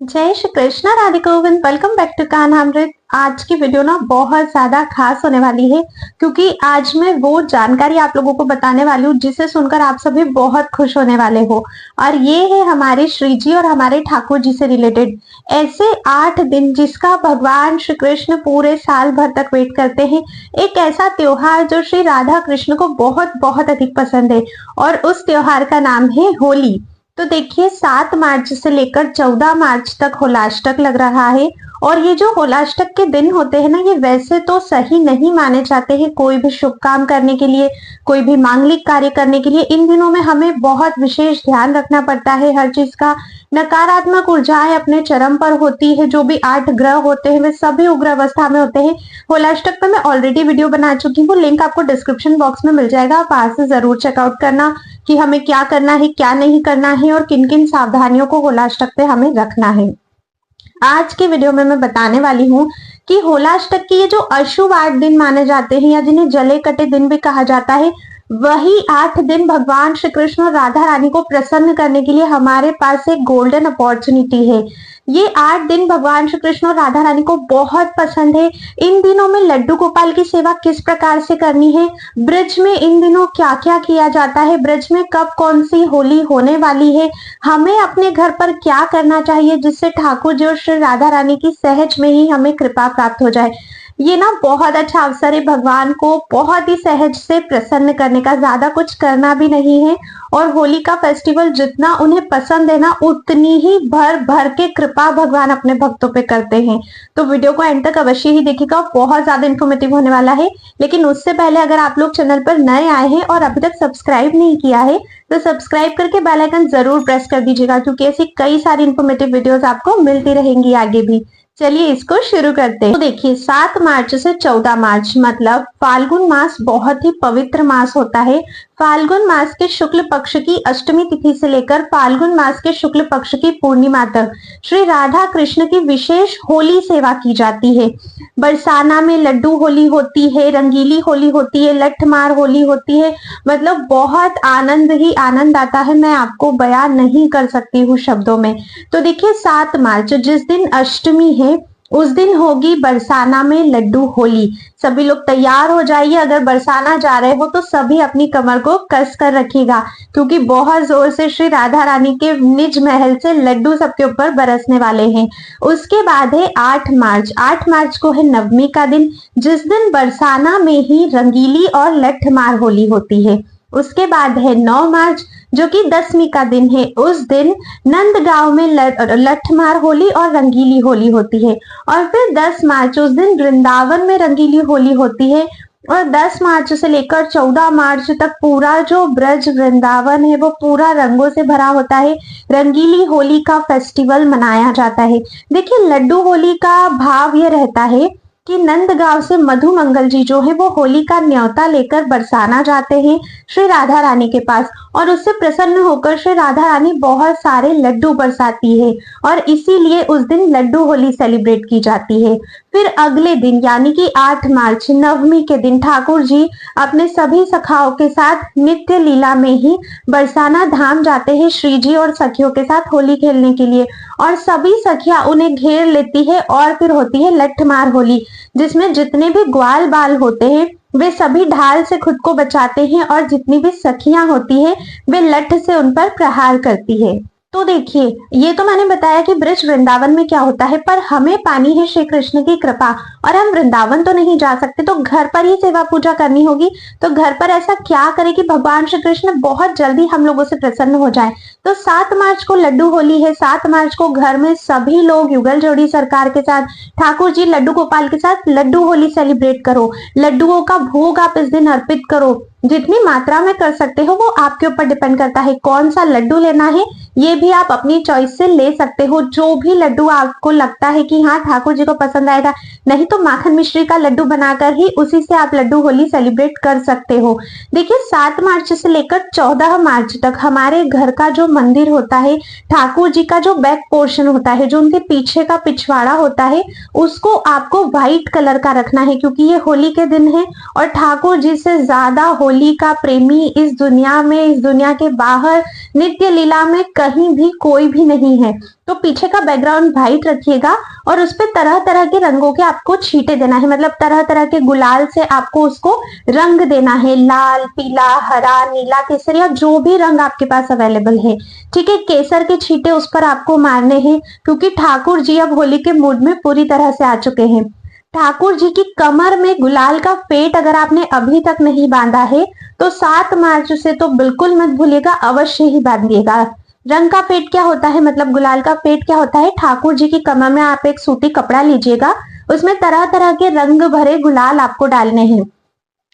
जय Shri Krishna, Radhe Govind. Welcome back to Kanhamrit. आज की वीडियो ना बहुत ज्यादा खास होने वाली है, क्योंकि आज मैं वो जानकारी आप लोगों को बताने वाली हूँ जिसे सुनकर आप सभी बहुत खुश होने वाले हो। और ये है हमारे श्री जी और हमारे ठाकुर जी से रिलेटेड ऐसे 8 दिन जिसका भगवान श्री कृष्ण पूरे साल भर तक वेट करते हैं। एक ऐसा त्योहार जो श्री राधा कृष्ण को बहुत बहुत अधिक पसंद है, और उस त्योहार का नाम है होली। तो देखिए, 7 मार्च से लेकर 14 मार्च तक होलाष्टक लग रहा है। और ये जो होलाष्टक के दिन होते हैं ना, ये वैसे तो सही नहीं माने जाते हैं कोई भी शुभ काम करने के लिए, कोई भी मांगलिक कार्य करने के लिए। इन दिनों में हमें बहुत विशेष ध्यान रखना पड़ता है हर चीज का। नकारात्मक ऊर्जाएं अपने चरम पर होती है। जो भी 8 ग्रह होते हैं वे सभी उग्र अवस्था में होते हैं। होलाष्टक पर मैं ऑलरेडी वीडियो बना चुकी हूँ, लिंक आपको डिस्क्रिप्शन बॉक्स में मिल जाएगा, आप वहां से जरूर चेकआउट करना कि हमें क्या करना है, क्या नहीं करना है, और किन किन सावधानियों को होलाष्टक पे हमें रखना है। आज की वीडियो में मैं बताने वाली हूँ कि होलाष्टक की ये जो अशुभ 8 दिन माने जाते हैं, या जिन्हें जले कटे दिन भी कहा जाता है, वही 8 दिन भगवान श्री कृष्ण और राधा रानी को प्रसन्न करने के लिए हमारे पास एक गोल्डन अपॉर्चुनिटी है। ये 8 दिन भगवान श्री कृष्ण और राधा रानी को बहुत पसंद है। इन दिनों में लड्डू गोपाल की सेवा किस प्रकार से करनी है, ब्रज में इन दिनों क्या क्या किया जाता है, ब्रज में कब कौन सी होली होने वाली है, हमें अपने घर पर क्या करना चाहिए जिससे ठाकुर जी और श्री राधा रानी की सहज में ही हमें कृपा प्राप्त हो जाए। ये ना बहुत अच्छा अवसर है भगवान को बहुत ही सहज से प्रसन्न करने का, ज्यादा कुछ करना भी नहीं है। और होली का फेस्टिवल जितना उन्हें पसंद है ना, उतनी ही भर भर के कृपा भगवान अपने भक्तों पे करते हैं। तो वीडियो को एंड तक अवश्य ही देखिएगा, बहुत ज्यादा इन्फॉर्मेटिव होने वाला है। लेकिन उससे पहले अगर आप लोग चैनल पर नए आए हैं और अभी तक सब्सक्राइब नहीं किया है, तो सब्सक्राइब करके बेल आइकन जरूर प्रेस कर दीजिएगा, क्योंकि ऐसी कई सारी इन्फॉर्मेटिव वीडियोस आपको मिलती रहेंगी आगे भी। चलिए इसको शुरू करते हैं। तो देखिए, 7 मार्च से 14 मार्च मतलब फाल्गुन मास बहुत ही पवित्र मास होता है। फाल्गुन मास के शुक्ल पक्ष की अष्टमी तिथि से लेकर फाल्गुन मास के शुक्ल पक्ष की पूर्णिमा तक श्री राधा कृष्ण की विशेष होली सेवा की जाती है। बरसाना में लड्डू होली होती है, रंगीली होली होती है, लठमार होली होती है। मतलब बहुत आनंद ही आनंद आता है, मैं आपको बयान नहीं कर सकती हूँ शब्दों में। तो देखिए, 7 मार्च जिस दिन अष्टमी है, उस दिन होगी बरसाना में लड्डू होली। सभी लोग तैयार हो जाइए, अगर बरसाना जा रहे हो तो सभी अपनी कमर को कस कर रखिएगा, क्योंकि बहुत जोर से श्री राधा रानी के निज महल से लड्डू सबके ऊपर बरसने वाले हैं। उसके बाद है 8 मार्च। 8 मार्च को है नवमी का दिन, जिस दिन बरसाना में ही रंगीली और लठमार होली होती है। उसके बाद है 9 मार्च, जो कि 10वीं का दिन है। उस दिन नंदगांव में लठमार होली और रंगीली होली होती है। और फिर 10 मार्च, उस दिन वृंदावन में रंगीली होली होती है। और 10 मार्च से लेकर 14 मार्च तक पूरा जो ब्रज वृंदावन है वो पूरा रंगों से भरा होता है। रंगीली होली का फेस्टिवल मनाया जाता है। देखिए, लड्डू होली का भाव ये रहता है कि नंदगांव से मधु मंगल जी जो है वो होली का न्योता लेकर बरसाना जाते हैं श्री राधा रानी के पास, और उससे प्रसन्न होकर श्री राधा रानी बहुत सारे लड्डू बरसाती है, और इसीलिए उस दिन लड्डू होली सेलिब्रेट की जाती है। फिर अगले दिन यानी कि 8 मार्च नवमी के दिन ठाकुर जी अपने सभी सखाओं के साथ नित्य लीला में ही बरसाना धाम जाते हैं श्री जी और सखियों के साथ होली खेलने के लिए। और सभी सखियां उन्हें घेर लेती है, और फिर होती है लठमार होली, जिसमें जितने भी ग्वाल बाल होते हैं वे सभी ढाल से खुद को बचाते हैं, और जितनी भी सखियां होती है वे लठ से उन पर प्रहार करती है। तो देखिए, ये तो मैंने बताया कि ब्रज वृंदावन में क्या होता है, पर हमें पानी है श्री कृष्ण की कृपा, और हम वृंदावन तो नहीं जा सकते, तो घर पर ही सेवा पूजा करनी होगी। तो घर पर ऐसा क्या करें कि भगवान श्री कृष्ण बहुत जल्दी हम लोगों से प्रसन्न हो जाए। तो 7 मार्च को लड्डू होली है। 7 मार्च को घर में सभी लोग युगल जोड़ी सरकार के साथ ठाकुर जी लड्डू गोपाल के साथ लड्डू होली सेलिब्रेट करो। लड्डुओं का भोग आप इस दिन अर्पित करो, जितनी मात्रा में कर सकते हो वो आपके ऊपर डिपेंड करता है। कौन सा लड्डू लेना है ये भी आप अपनी चॉइस से ले सकते हो, जो भी लड्डू आपको लगता है कि हाँ ठाकुर जी को पसंद आएगा। नहीं तो माखन मिश्री का लड्डू बनाकर ही उसी से आप लड्डू होली सेलिब्रेट कर सकते हो। देखिए, 7 मार्च से लेकर 14 मार्च तक हमारे घर का जो मंदिर होता है, ठाकुर जी का जो बैक पोर्शन होता है, जो उनके पीछे का पिछवाड़ा होता है, उसको आपको व्हाइट कलर का रखना है, क्योंकि ये होली के दिन है और ठाकुर जी से ज्यादा होली का प्रेमी इस दुनिया में, इस दुनिया के बाहर, नित्य लीला में कहीं भी कोई भी नहीं है। तो पीछे का बैकग्राउंड व्हाइट रखिएगा और उस पे तरह तरह के रंगों के आपको छींटे देना है, मतलब तरह तरह के गुलाल से आपको उसको रंग देना है, लाल, पीला, हरा, नीला, केसर या जो भी रंग आपके पास अवेलेबल है। ठीक है, केसर के छींटे उस पर आपको मारने हैं, क्योंकि ठाकुर जी अब होली के मूड में पूरी तरह से आ चुके हैं। ठाकुर जी की कमर में गुलाल का फेट अगर आपने अभी तक नहीं बांधा है तो 7 मार्च से तो बिल्कुल मत भूलिएगा, अवश्य ही बांधिएगा। रंग का फेट क्या होता है, मतलब गुलाल का फेट क्या होता है? ठाकुर जी की कमर में आप एक सूती कपड़ा लीजिएगा, उसमें तरह तरह के रंग भरे गुलाल आपको डालने हैं।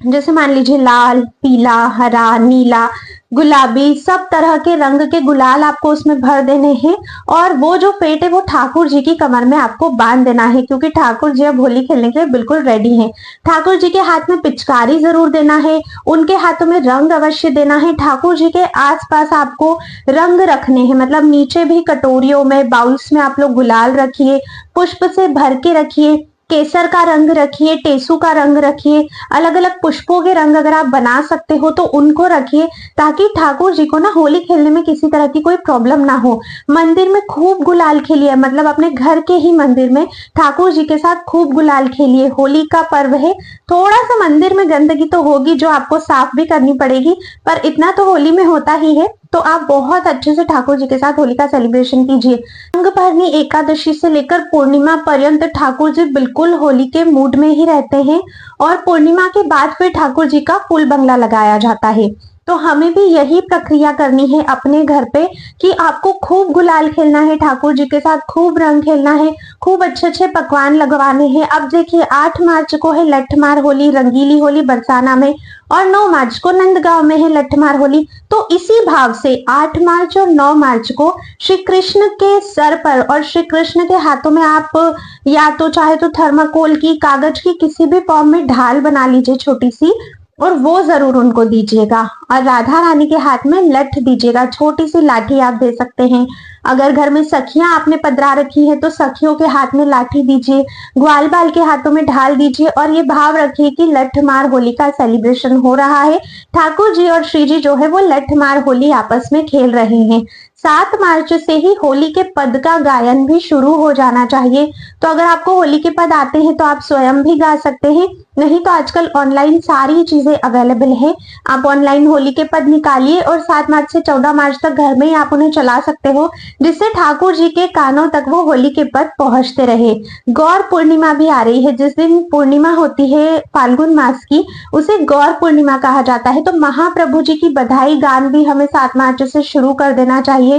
जैसे मान लीजिए लाल, पीला, हरा, नीला, गुलाबी, सब तरह के रंग के गुलाल आपको उसमें भर देने हैं। और वो जो फेट है वो ठाकुर जी की कमर में आपको बांध देना है, क्योंकि ठाकुर जी अब होली खेलने के लिए बिल्कुल रेडी हैं। ठाकुर जी के हाथ में पिचकारी जरूर देना है, उनके हाथों में रंग अवश्य देना है। ठाकुर जी के आसपास आपको रंग रखने हैं, मतलब नीचे भी कटोरियों में, बाउल्स में आप लोग गुलाल रखिए, पुष्प से भर के रखिए, केसर का रंग रखिए, टेसू का रंग रखिए, अलग अलग पुष्पों के रंग अगर आप बना सकते हो तो उनको रखिए, ताकि ठाकुर जी को ना होली खेलने में किसी तरह की कोई प्रॉब्लम ना हो। मंदिर में खूब गुलाल खेलिए, मतलब अपने घर के ही मंदिर में ठाकुर जी के साथ खूब गुलाल खेलिए। होली का पर्व है, थोड़ा सा मंदिर में गंदगी तो होगी जो आपको साफ भी करनी पड़ेगी, पर इतना तो होली में होता ही है। तो आप बहुत अच्छे से ठाकुर जी के साथ होली का सेलिब्रेशन कीजिए। रंगभरनी एकादशी से लेकर पूर्णिमा पर्यंत ठाकुर जी बिल्कुल होली के मूड में ही रहते हैं, और पूर्णिमा के बाद फिर ठाकुर जी का फूल बंगला लगाया जाता है। तो हमें भी यही प्रक्रिया करनी है अपने घर पे, कि आपको खूब गुलाल खेलना है, ठाकुर जी के साथ खूब रंग खेलना है, खूब अच्छे अच्छे पकवान लगवाने हैं। अब देखिए 8 मार्च को है लठमार होली, रंगीली होली बरसाना में, और 9 मार्च को नंदगांव में है लठमार होली। तो इसी भाव से 8 मार्च और 9 मार्च को श्री कृष्ण के सर पर और श्री कृष्ण के हाथों में आप या तो चाहे तो थर्माकोल की, कागज की किसी भी फॉर्म में ढाल बना लीजिए छोटी सी, और वो जरूर उनको दीजिएगा। और राधा रानी के हाथ में लठ दीजिएगा, छोटी सी लाठी आप दे सकते हैं। अगर घर में सखियां आपने पधरा रखी है तो सखियों के हाथ में लाठी दीजिए, ग्वाल बाल के हाथों में ढाल दीजिए, और ये भाव रखिए कि लठमार होली का सेलिब्रेशन हो रहा है। ठाकुर जी और श्री जी जो है वो लठमार होली आपस में खेल रहे हैं। 7 मार्च से ही होली के पद का गायन भी शुरू हो जाना चाहिए। तो अगर आपको होली के पद आते हैं तो आप स्वयं भी गा सकते हैं, नहीं तो आजकल ऑनलाइन सारी चीजें अवेलेबल है। आप ऑनलाइन होली के पद निकालिए और 7 मार्च से 14 मार्च तक घर में ही आप उन्हें चला सकते हो, जिससे ठाकुर जी के कानों तक वो होली के पद पहुंचते रहे। गौर पूर्णिमा भी आ रही है, जिस दिन पूर्णिमा होती है फाल्गुन मास की, उसे गौर पूर्णिमा कहा जाता है। तो महाप्रभु जी की बधाई गान भी हमें 7 मार्च से शुरू कर देना चाहिए।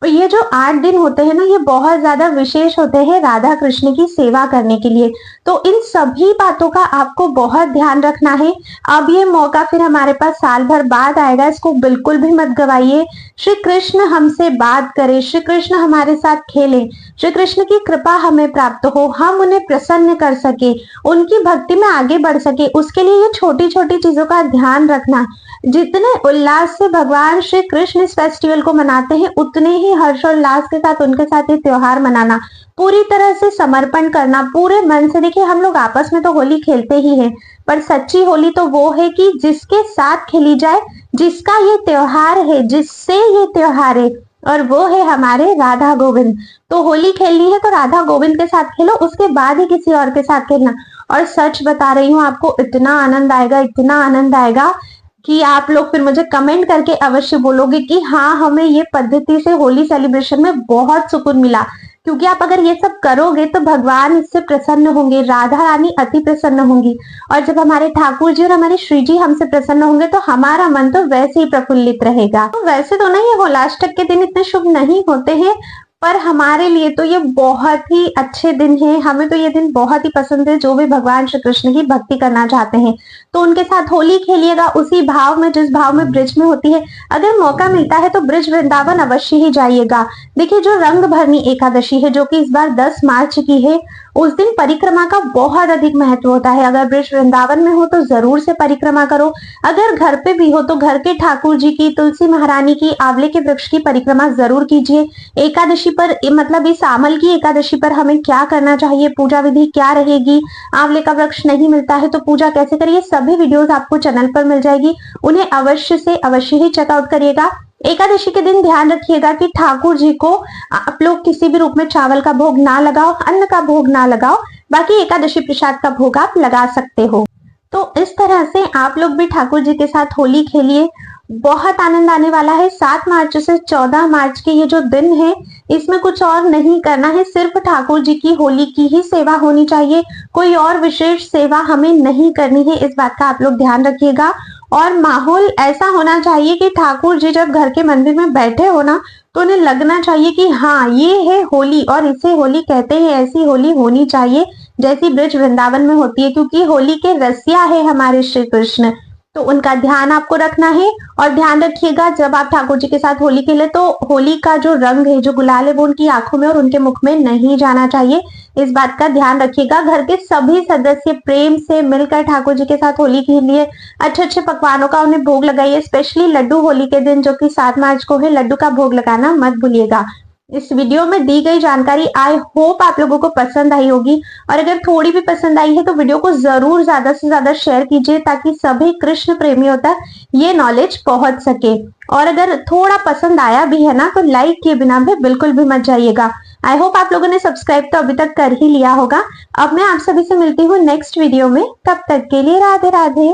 ये जो 8 दिन होते हैं ना, ये बहुत ज्यादा विशेष होते हैं राधा कृष्ण की सेवा करने के लिए। तो इन सभी बातों का आपको बहुत ध्यान रखना है। अब ये मौका फिर हमारे पास साल भर बाद आएगा, इसको बिल्कुल भी मत गवाइए। श्री कृष्ण हमसे बात करें, श्री कृष्ण हमारे साथ खेलें, श्री कृष्ण की कृपा हमें प्राप्त हो, हम उन्हें प्रसन्न कर सके, उनकी भक्ति में आगे बढ़ सके, उसके लिए ये छोटी छोटी चीजों का ध्यान रखना। जितने उल्लास से भगवान श्री कृष्ण इस फेस्टिवल को मनाते हैं, उतने ही हर्षोल्लास के साथ उनके साथ ये त्योहार मनाना, पूरी तरह से समर्पण करना, पूरे मन से। देखिए हम लोग आपस में तो होली खेलते ही हैं, पर सच्ची होली तो वो है कि जिसके साथ खेली जाए, जिसका ये त्योहार है, जिससे ये त्योहार है, और वो है हमारे राधा गोविंद। तो होली खेलनी है तो राधा गोविंद के साथ खेलो, उसके बाद ही किसी और के साथ खेलना। और सच बता रही हूँ, आपको इतना आनंद आएगा, इतना आनंद आएगा कि आप लोग फिर मुझे कमेंट करके अवश्य बोलोगे कि हाँ, हमें ये पद्धति से होली सेलिब्रेशन में बहुत सुकून मिला। क्योंकि आप अगर ये सब करोगे तो भगवान इससे प्रसन्न होंगे, राधा रानी अति प्रसन्न होंगी, और जब हमारे ठाकुर जी और हमारे श्री जी हमसे प्रसन्न होंगे तो हमारा मन तो वैसे ही प्रफुल्लित रहेगा। तो वैसे तो ना ये होलाष्टक के दिन इतने शुभ नहीं होते हैं, पर हमारे लिए तो ये बहुत ही अच्छे दिन हैं। हमें तो ये दिन बहुत ही पसंद है, जो भी भगवान श्री कृष्ण की भक्ति करना चाहते हैं तो उनके साथ होली खेलिएगा, उसी भाव में जिस भाव में ब्रिज में होती है। अगर मौका मिलता है तो ब्रिज वृंदावन अवश्य ही जाइएगा। देखिए जो रंग भरनी एकादशी है, जो कि इस बार 10 मार्च की है, उस दिन परिक्रमा का बहुत अधिक महत्व होता है। अगर ब्रज वृंदावन में हो तो जरूर से परिक्रमा करो। अगर घर पे भी हो तो घर के ठाकुर जी की, तुलसी महारानी की, आंवले के वृक्ष की परिक्रमा जरूर कीजिए। एकादशी पर मतलब इस आमल की एकादशी पर हमें क्या करना चाहिए, पूजा विधि क्या रहेगी, आंवले का वृक्ष नहीं मिलता है तो पूजा कैसे करिए, सभी वीडियोस आपको चैनल पर मिल जाएगी। उन्हें अवश्य से अवश्य ही चेकआउट करिएगा। एकादशी के दिन ध्यान रखिएगा कि ठाकुर जी को आप लोग किसी भी रूप में चावल का भोग ना लगाओ, अन्न का भोग ना लगाओ। बाकी एकादशी प्रसाद का भोग आप लगा सकते हो। तो इस तरह से आप लोग भी ठाकुर जी के साथ होली खेलिए। बहुत आनंद आने वाला है। 7 मार्च से 14 मार्च के ये जो दिन है, इसमें कुछ और नहीं करना है, सिर्फ ठाकुर जी की होली की ही सेवा होनी चाहिए। कोई और विशेष सेवा हमें नहीं करनी है, इस बात का आप लोग ध्यान रखिएगा। और माहौल ऐसा होना चाहिए कि ठाकुर जी जब घर के मंदिर में बैठे हो ना, तो उन्हें लगना चाहिए कि हाँ ये है होली और इसे होली कहते हैं। ऐसी होली होनी चाहिए जैसी ब्रज वृंदावन में होती है, क्योंकि होली के रसिया है हमारे श्री कृष्ण। तो उनका ध्यान आपको रखना है। और ध्यान रखिएगा जब आप ठाकुर जी के साथ होली खेले तो होली का जो रंग है, जो गुलाल है, वो उनकी आंखों में और उनके मुख में नहीं जाना चाहिए। इस बात का ध्यान रखिएगा। घर के सभी सदस्य प्रेम से मिलकर ठाकुर जी के साथ होली खेलिए। अच्छे अच्छे पकवानों का उन्हें भोग लगाइए। स्पेशली लड्डू होली के दिन जो कि 7 मार्च को है, लड्डू का भोग लगाना मत भूलिएगा। इस वीडियो में दी गई जानकारी आई होप आप लोगों को पसंद आई होगी। और अगर थोड़ी भी पसंद आई है तो वीडियो को जरूर ज्यादा से ज्यादा शेयर कीजिए, ताकि सभी कृष्ण प्रेमियों तक ये नॉलेज पहुंच सके। और अगर थोड़ा पसंद आया भी है ना, तो लाइक किए बिना भी बिल्कुल भी मत जाइएगा। आई होप आप लोगों ने सब्सक्राइब तो अभी तक कर ही लिया होगा। अब मैं आप सभी से मिलती हूँ नेक्स्ट वीडियो में। तब तक के लिए राधे राधे।